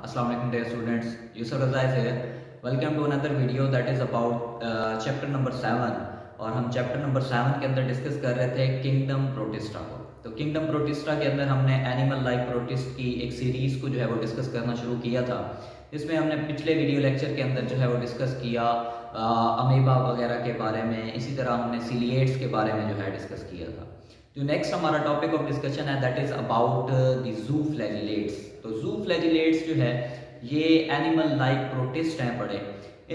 Assalamu alaikum dear students. Yusuf Raza is here. Welcome to another video that is about chapter number 7 और हम chapter number 7 के अंदर discuss कर रहे थे किंगडम प्रोटिस्टा को। तो किंगडम प्रोटिस्टा के अंदर हमने एनिमल लाइक प्रोटिस्ट की एक सीरीज़ को जो है वो डिस्कस करना शुरू किया था। इसमें हमने पिछले वीडियो लेक्चर के अंदर जो है वो डिस्कस किया अमीबा वगैरह के बारे में, इसी तरह हमने सिलिएट्स के बारे में जो है डिस्कस किया था। तो नेक्स्ट हमारा टॉपिक ऑफ डिस्कशन है that is about the zooflagellates. तो जू फ्लैजिलेट्स जो है ये एनिमल लाइक प्रोटिस्ट हैं पड़े।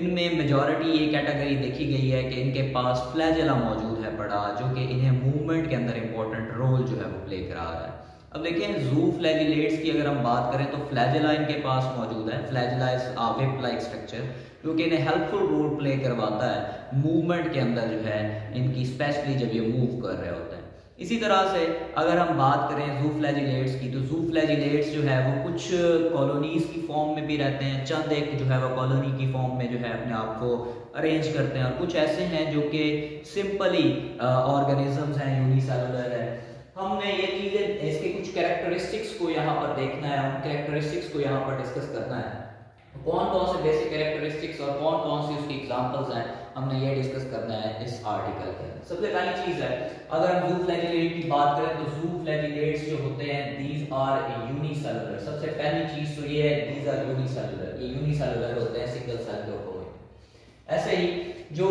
इनमें मेजॉरिटी ये कैटेगरी देखी गई है कि इनके पास फ्लैजेला मौजूद है पड़ा, जो कि इन्हें मूवमेंट के अंदर इंपॉर्टेंट रोल जो है वो प्ले करा रहा है। अब देखें जू फ्लैजिलेट्स की अगर हम बात करें तो फ्लैजेला इनके पास मौजूद है। Flagella is whip like structure जो कि इन्हें हेल्पफुल रोल प्ले करवाता है मूवमेंट के अंदर जो है इनकी, स्पेशली जब ये मूव कर रहे होते हैं। इसी तरह से अगर हम बात करें जू फ्लैजिलेट्स की, तो जू फ्लैजिलेट्स जो है वो कुछ कॉलोनीज की फॉर्म में भी रहते हैं, चंद एक जो है वो कॉलोनी की फॉर्म में जो है अपने आप को अरेंज करते हैं, और कुछ ऐसे हैं जो कि सिंपली ऑर्गेनिजम्स हैं, यूनिसेलुलर है। हमने ये चीज़ें, इसके कुछ कैरेक्टरिस्टिक्स को यहाँ पर देखना है, उन कैरेक्टरिस्टिक्स को यहाँ पर डिस्कस करना है। कौन कौन से बेसिक कैरेक्टरिस्टिक्स और कौन कौन सी उसकी एग्जांपल्स हैं, हमने ये डिस्कस करना है इस आर्टिकल के अंदर। सबसे पहली चीज़ है, अगर हम जू फ्लैजिलेट की बात करें तो जू फ्लैजिलेट्स जो होते हैं दीज आर यूनिसेलुलर। सबसे पहली चीज़ तो ये है दीज आर यूनिसेलुलर, ये यूनिसेलुलर होते हैं, सिंगल सेल के होते हैं। ऐसे ही जो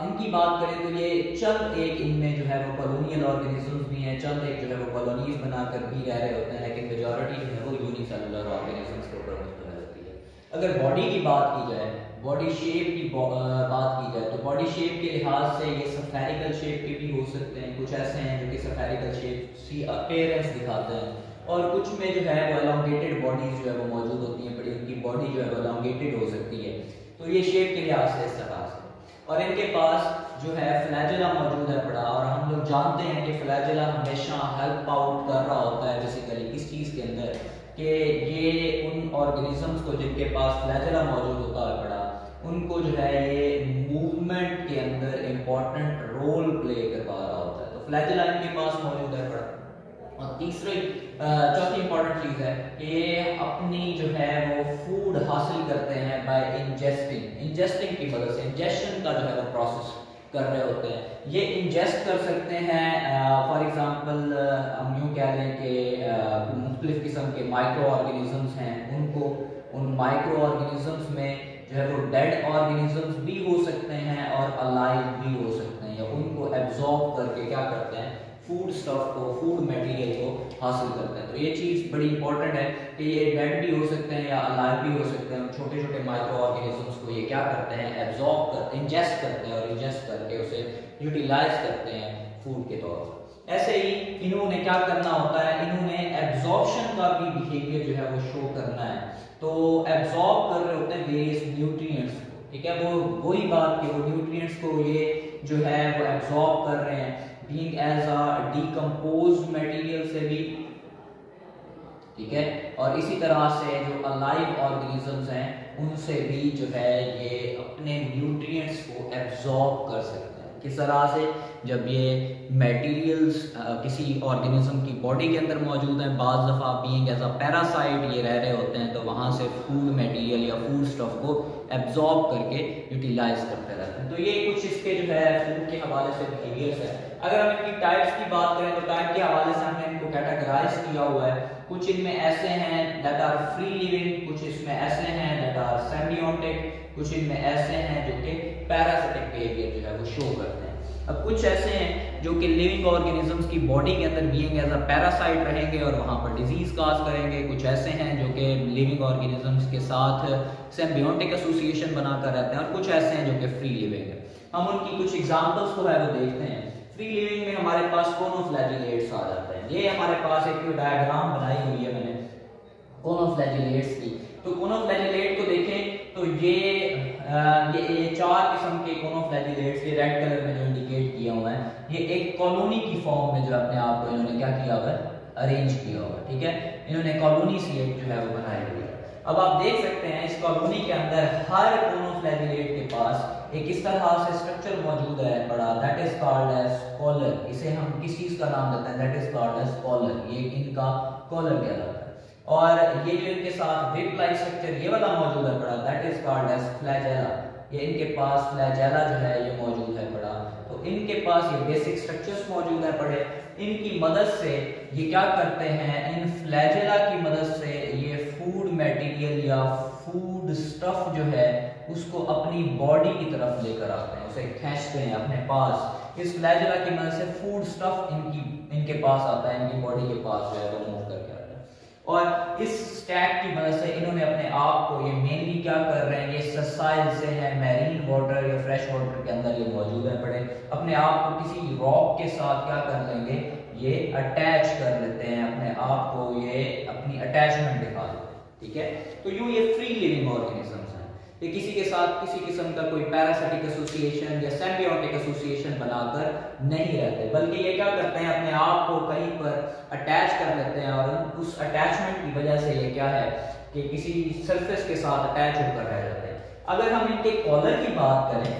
इनकी बात करें तो ये चंद एक इनमें जो है वो कॉलोनियल ऑर्गेनिजम्स भी हैं, चंद एक जो है वो कॉलोनीज बनाकर भी रह रहे होते हैं, लेकिन मेजॉरिटी जो है वो यूनिसेलुलर ऑर्गेनिजम्स के ऊपर मुश्तमिल होती है। अगर बॉडी की बात की जाए, बॉडी शेप की बात की जाए, तो बॉडी शेप के लिहाज से ये सफेरिकल शेप के भी हो सकते हैं। कुछ ऐसे हैं जो कि सफेरिकल शेप सी अपीयरेंस दिखाते हैं, और कुछ में जो है वो एलोंगेटेड बॉडीज जो है वो मौजूद होती हैं, बड़ी उनकी बॉडी जो है वो एलोंगेटेड हो सकती है। तो ये शेप के लिहाज से इस तरह से, और इनके पास जो है फ्लैजेला मौजूद है पड़ा, और हम लोग जानते हैं कि फ्लैजेला हमेशा हेल्प आउट कर रहा होता है बेसिकली किस चीज़ के अंदर, कि ये उन ऑर्गेनिजम्स को जिनके पास फ्लैजेला मौजूद होता है पड़ा, उनको जो है ये मूवमेंट के अंदर इंपॉर्टेंट रोल प्ले करवा रहा होता है। तो फ्लैजेला इनके पास मौजूद है पड़ा। और तीसरी चौथी इंपॉर्टेंट चीज़ है कि ये अपनी जो है वो फूड हासिल करते हैं बाय इंजेस्टिंग की मदद से, इंजेशन का जो है वो प्रोसेस कर रहे होते हैं। ये इंजेस्ट कर सकते हैं, फॉर एग्जांपल हम यूँ कह लें कि मुख्तलिफ किस्म के माइक्रो ऑर्गेनिजम्स हैं, उनको उन माइक्रो ऑर्गेनिजम्स में जो है वो डेड ऑर्गेनिजम्स भी हो सकते हैं और अलाइव भी हो सकते हैं, या उनको एब्जॉर्ब करके क्या करते हैं, फूड स्टफ को, फूड मटेरियल को हासिल करते हैं। तो ये चीज़ बड़ी इंपॉर्टेंट है कि ये डेड भी हो सकते हैं या अलाइव भी हो सकते हैं। छोटे छोटे माइक्रो ऑर्गेनिजम्स को ये क्या करते हैं, एब्जॉर्ब करते हैं, इंजेस्ट करते हैं, और इंजेस्ट करके उसे यूटिलाइज करते हैं फूड के तौर पर। ऐसे ही इन्होंने क्या करना होता है, इन्होंने एब्जॉर्प्शन का भी बिहेवियर जो है वो शो करना है। तो एब्जॉर्ब कर रहे होते हैं वेरियस न्यूट्रिएंट्स को, ठीक है, वो वही बात कि वो न्यूट्रिएंट्स को ये जो है वो एब्जॉर्ब कर रहे हैं being as a decomposed material से भी, ठीक है, और इसी तरह से जो अलाइव ऑर्गेनिजम्स हैं उनसे भी जो है ये अपने न्यूट्रिएंट्स को एब्जॉर्ब कर सकते हैं। किस तरह से, जब ये मटेरियल्स किसी ऑर्गेनिज्म की बॉडी के अंदर मौजूद हैं, बाज़ दफ़ा बीइंग एज अ पैरासाइट ये रह रहे होते हैं, तो वहाँ से फूड मटेरियल या फूड स्टफ को एब्जॉर्ब करके यूटिलाइज करते रहते हैं। तो ये कुछ इसके जो है फूड के हवाले से बिहेवियर्स है। अगर हम इनकी टाइप्स की बात करें तो टाइप के हवाले से हमने इनको कैटेगराइज किया हुआ है। कुछ इनमें ऐसे हैं दैट आर फ्री लिविंग, कुछ इसमें ऐसे हैं दैट आर सेमियोटिक, कुछ इनमें ऐसे हैं जो कि पैरासिटिक बिहेवियर जो है वो शो करते हैं। अब कुछ ऐसे हैं जो कि लिविंग ऑर्गेनिजम्स की बॉडी के अंदर बीइंग एज अ पैरासाइट रहेंगे और वहाँ पर डिजीज काज करेंगे। कुछ ऐसे हैं जो कि लिविंग ऑर्गेनिजम्स के साथ सिम्बियोटिक एसोसिएशन बनाकर रहते हैं, और कुछ ऐसे हैं जो कि फ्री लिविंग है। हम उनकी कुछ एग्जांपल्स को है वो देखते हैं। फ्री लिविंग में हमारे पास कोनोफ्लैजिलेट्स आ जाते हैं। ये हमारे पास एक डायग्राम बनाई हुई है मैंने कोनोफ्लैजिलेट्स की। तो कोनोफ्लैजिलेट को देखें तो ये चार किस्म के कोनोफ्लैजिलेट्स, ये रेड कलर में जो इंडिकेट किया हुआ है, ये एक कॉलोनी की फॉर्म में जो अपने आप को इन्होंने क्या किया हुआ है, अरेंज किया हुआ है, ठीक है, इन्होंने कॉलोनी सी एक जो है वो बनाई हुई है। अब आप देख सकते हैं इस कॉलोनी के अंदर हर कोनोफ्लैजिलेट के पास एक इस तरह से स्ट्रक्चर मौजूद है बड़ा, that is called as collar. इसे हम किस चीज का नाम देते हैं, that is called as collar. ये इनका कॉलर कहलाता है। और ये जो इनके साथ वेब लाइक स्ट्रक्चर ये वाला मौजूद है पड़ा, that is called as flagella. ये इनके पास फ्लैजेला जो है ये मौजूद है पड़ा। तो इनके पास ये बेसिक स्ट्रक्चर्स मौजूद है पड़े। इनकी मदद से ये क्या करते हैं, इन फ्लैजेला की मदद से ये फूड मटेरियल या फूड स्टफ जो है उसको अपनी बॉडी की तरफ लेकर आते हैं, उसे खींचते हैं अपने पास। इस फ्लैजेला की मदद से फूड स्टफ इनके पास आता है, इनकी बॉडी के पास जो है वो मूव करके आता है। और इस स्टैक की मदद से इन्होंने अपने आप को, ये मेनली क्या कर रहे हैं, ये ससाइल से है, मैरीन वाटर या फ्रेश वाटर के अंदर ये मौजूद है पड़े, अपने आप को किसी रॉक के साथ क्या कर लेंगे, ये अटैच कर लेते हैं अपने आप को, ये अपनी अटैचमेंट दिखा देते हैं। ठीक है, तो यूं ये फ्री लिविंग ऑर्गेनिजम्स हैं। ये किसी के साथ किसी किस्म का कोई पैरासिटिक एसोसिएशन या सिम्बियोटिक एसोसिएशन बनाकर नहीं रहते, बल्कि ये क्या करते हैं, अपने आप को कहीं पर अटैच कर लेते हैं और उस अटैचमेंट की वजह से ये क्या है कि किसी सरफेस के साथ अटैच होकर रह जाते हैं। अगर हम इनके कॉलर की बात करें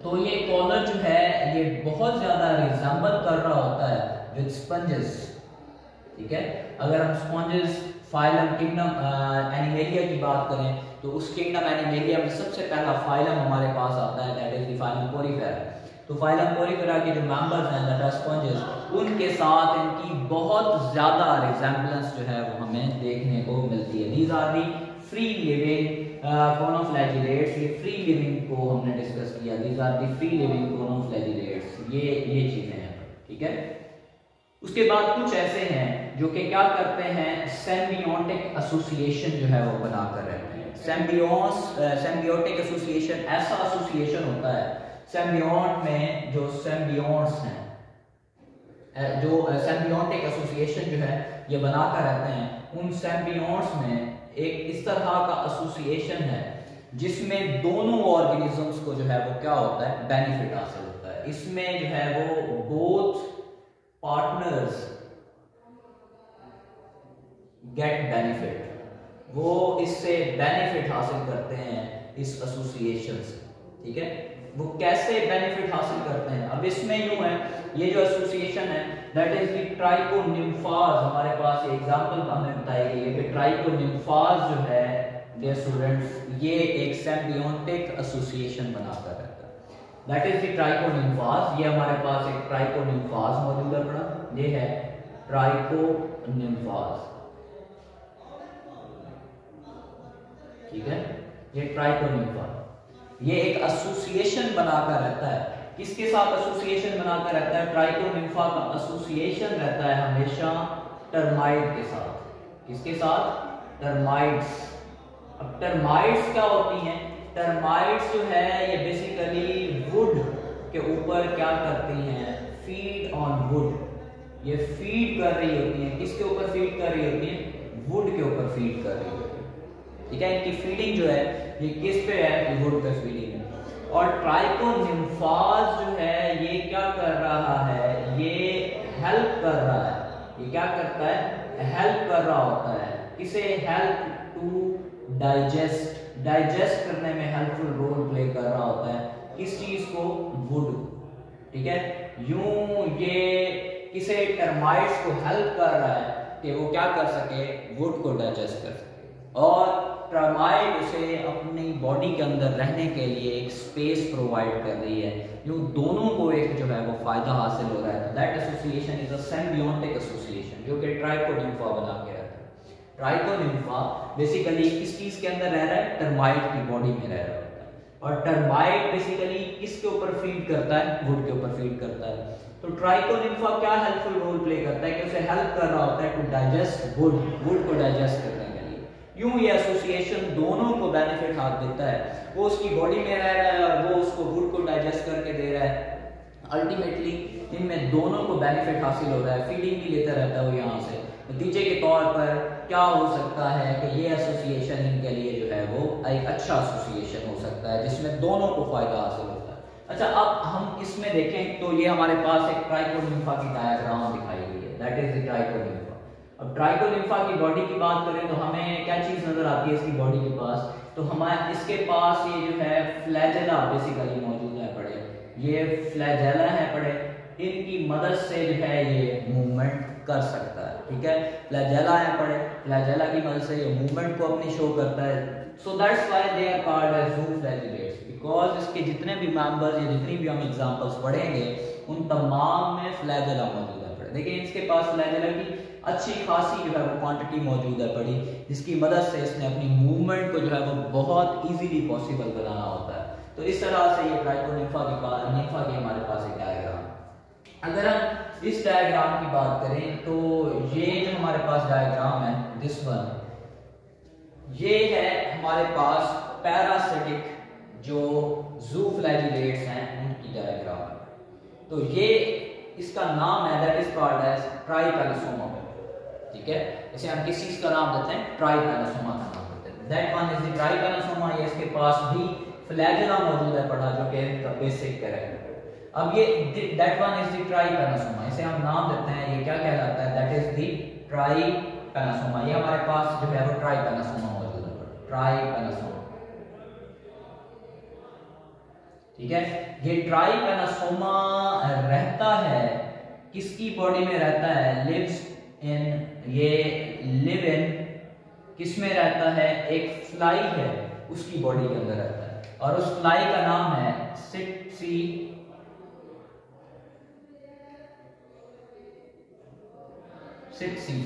तो ये कॉलर जो है ये बहुत ज्यादा रिजेंबल कर रहा होता है विद स्पंजेस। ठीक है, अगर हम स्पंजेस फाइलम किंगडम एनिमेलिया की बात करें तो उस किंगडम एनिमेलिया में सबसे पहला फाइलम हमारे पास आता है, that is the phylum Porifera. तो फाइलम पोरीफेरा के जो मेंबर्स हैं दैट आर स्पंजेस, उनके साथ इनकी बहुत ज्यादा रिजेंबलेंस जो है वो हमें देखने को मिलती है। These are the free living choanoflagellates. ये फ्री लिविंग को हमने डिस्कस किया, these are the free living choanoflagellates, ये चीजें हैं। ठीक है, उसके बाद कुछ ऐसे हैं जो कि क्या करते हैं, सिम्बियोटिक एसोसिएशन जो है वो बनाकर रहते हैं। सिम्बियोटिक एसोसिएशन ऐसा एसोसिएशन होता है, सिम्बियोट में जो सिम्बियोट्स हैं, जो सिम्बियोटिक एसोसिएशन जो है ये बनाकर रहते हैं, उन सिम्बियोट्स में एक इस तरह का एसोसिएशन है जिसमें दोनों ऑर्गेनिजम्स को जो है वो क्या होता है, बेनिफिट हासिल होता है। इसमें जो है वो बोथ पार्टनर्स गेट बेनिफिट, वो इससे बेनिफिट हासिल करते हैं इस एसोसिएशन से। ठीक है, वो कैसे बेनिफिट हासिल करते हैं, अब इसमें यूं है, ये जो एसोसिएशन है दैट इज द ट्राइकोनिम्फाज। हमारे पास ये एग्जांपल हमें बताई गई है कि ट्राइकोनिम्फाज जो है डियर स्टूडेंट्स, ये एक सिम्बियोटिक एसोसिएशन बनाकर रहता है, दैट इज द ट्राइकोनिम्फाज। ये हमारे पास एक ट्राइकोनिम्फाज मौजूद है बड़ा, ये है ट्राइकोनिम्फाज। ठीक है, ये ट्राइकोनिम्फाज ये एक एसोसिएशन बनाकर रहता है। किसके साथ एसोसिएशन बनाकर रहता है, ट्राइकोनिम्फा का एसोसिएशन रहता है हमेशा टर्माइट के साथ। किसके साथ, टर्माइट्स। अब टर्माइट्स क्या होती हैं, टर्माइट्स जो है ये बेसिकली वुड के ऊपर क्या करती हैं, फीड ऑन वुड। ये फीड कर रही होती हैं, किसके ऊपर फीड कर रही होती हैं, वुड के ऊपर फीड कर रही होती है। ठीक है, इनकी फीडिंग जो है ये किस पे है, वुड पे फीडिंग है। और ट्राइकोनिम्फाज जो है ये क्या कर रहा है, ये हेल्प कर रहा है, ये क्या करता है, हेल्प कर रहा होता है। किसे, हेल्प टू डाइजेस्ट, डाइजेस्ट करने में हेल्पफुल रोल प्ले कर रहा होता है, किस चीज को, वुड। ठीक है, यूं ये किसे, टर्माइट्स को हेल्प कर रहा है कि वो क्या कर सके, वुड को डाइजेस्ट कर सके, और टर्माइट उसे अपनी बॉडी के अंदर रहने के लिए एक स्पेस प्रोवाइड कर रही है। यूं दोनों को एक जो है वो फायदा हासिल हो रहा है। That association is a symbiotic association जो कि ट्राइकोनिम्फा बना के रहता है। ट्राइकोनिम्फा बेसिकली किस चीज के अंदर रह रहा है, टर्माइट की बॉडी में रह रहा होता है। और टर्माइट बेसिकली किसके ऊपर फीड करता है, वुड के ऊपर फीड करता है। तो ट्राइकोनिम्फा क्या हेल्पफुल रोल प्ले करता है कि उसे हेल्प कर रहा होता है टू डाइजेस्ट वुड, वुड को डाइजेस्ट करने के लिए। यूं ये एसोसिएशन दोनों को बेनिफिट हाथ देता है, वो उसकी बॉडी में रह रहा है और वो उसको वुड को डाइजेस्ट करके दे रहा है। अल्टीमेटली इनमें दोनों को बेनिफिट हासिल हो रहा है, फीडिंग भी लेता रहता है वो यहाँ से। नतीजे के तौर पर क्या हो सकता है कि ये एसोसिएशन इनके लिए जो है वो एक अच्छा एसोसिएशन हो सकता है जिसमें दोनों को फायदा हासिल होता है। अच्छा, अब हम इसमें देखें तो ये हमारे पास एक ट्राइकोनिम्फा की डायग्राम दिखाई गई है, दैट इज द ट्राइकोनिम्फा। अब ट्राइकोनिम्फा की बॉडी की बात करें तो हमें क्या चीज नजर आती है इसकी बॉडी के पास, तो हमारे इसके पास ये जो है फ्लैजेला बेसिकली मौजूद है पड़े, ये फ्लैजेला है पड़े, इनकी मदद से जो है ये मूवमेंट कर सकता है। ठीक है। फ्लैजेला है पड़े, फ्लैजेला की मदद से ये मूवमेंट को अपनी शो करता है। So that's why they are called as zooflagellates, because इसके जितने भी मेंबर्स या जितनी भी हम एग्जांपल्स पढ़ेंगे उन तमाम में फ्लैजेला मौजूद है पड़े। देखिए इसके पास फ्लैजेला की अच्छी खासी जो है वो क्वांटिटी मौजूद है पड़ी, जिसकी मदद से इसने अपनी मूवमेंट को जो है वो बहुत इजीली पॉसिबल बनाना होता है। तो इस तरह से ये ट्राइकोनिम्फा की हमारे पास एक डायग्राम। अगर हम इस डायग्राम की बात करें तो ये जो हमारे पास डायग्राम है, दिस वन, ये है हमारे पास पैरासिटिक जो ज़ूफ्लैजिलेट्स हैं उनकी डायग्राम। तो ये इसका नाम है that is called as trypanosoma, ठीक है। इसे हम किस चीज का नाम देते हैं, ट्राइपैनोसोमा का नाम देते हैं। That one is the trypanosoma. ये इसके पास भी फ्लैजेला मौजूद है पड़ा, जो कि इनका बेसिक कैरेक्टर। अब ये that one is the trypanosoma, इसे हम नाम देते हैं, ये क्या कहलाता है, दैट इज द ट्राइपैनोसोमा। ये हमारे पास जो है वो ट्राइपैनोसोमा मौजूद है, ट्राइपैनोसोमा, ठीक है। ये ट्राइपैनोसोमा रहता है किसकी बॉडी में रहता है, लिव्स इन, ये लिव इन किस में रहता है, एक फ्लाई है उसकी बॉडी के अंदर रहता है, और उस फ्लाई का नाम है सिट्सी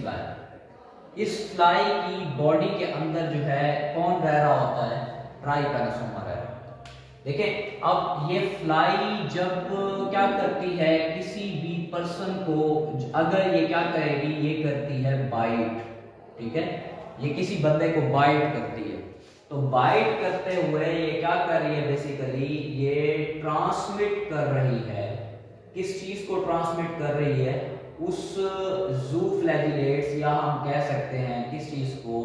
फ्लाई। इस फ्लाई की बॉडी के अंदर जो है कौन रह रहा होता है, ट्राइपैनोसोमा रह रहा है। देखिए अब ये फ्लाई जब क्या करती है किसी भी पर्सन को, अगर ये क्या करेगी, ये करती है बाइट, ठीक है, ये किसी बंदे को बाइट करती है। तो बाइट करते हुए ये क्या कर रही है, बेसिकली ये ट्रांसमिट कर रही है, किस चीज को ट्रांसमिट कर रही है, उस ज़ूफ्लैजिलेट्स, या हम कह सकते हैं किस चीज को,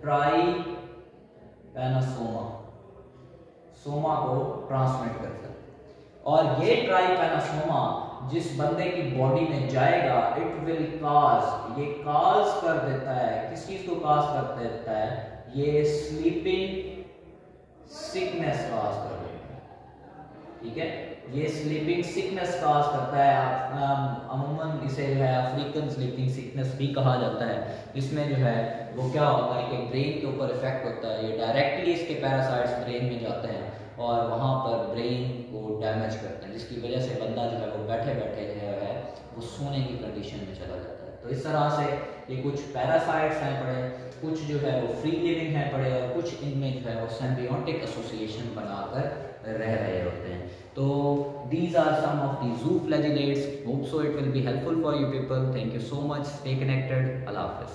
ट्राइपैनोसोमा, सोमा को ट्रांसमिट करता है। और ये ट्राइपैनोसोमा जिस बंदे की बॉडी में जाएगा, इट विल काज, ये काज कर देता है, किस चीज को काज कर देता है, ये स्लीपिंग सिकनेस काज कर देता है, ठीक है। ये स्लीपिंग सिकनेस काज करता है, अमूमन इसे जो है अफ्रीकन स्लीपिंग सिकनेस भी कहा जाता है, जिसमें जो है वो क्या होता है कि ब्रेन के ऊपर इफेक्ट होता है, ये डायरेक्टली इसके पैरासाइट्स ब्रेन में जाते हैं और वहाँ पर ब्रेन को डैमेज करते हैं, जिसकी वजह से बंदा जो है वो बैठे बैठे जो है वो सोने की कंडीशन में चला जाता है। तो इस तरह से ये कुछ पैरासाइट्स हैं पड़े, कुछ जो है वो फ्री लिविंग है पड़े, और कुछ इनमें जो है वो सिम्बियोटिक एसोसिएशन बनाकर रह रहे होते हैं। तो these are some of the ज़ूफ्लैजिलेट्स. Hope so it will be helpful for you people. Thank you so much. Stay connected. Allah Hafiz.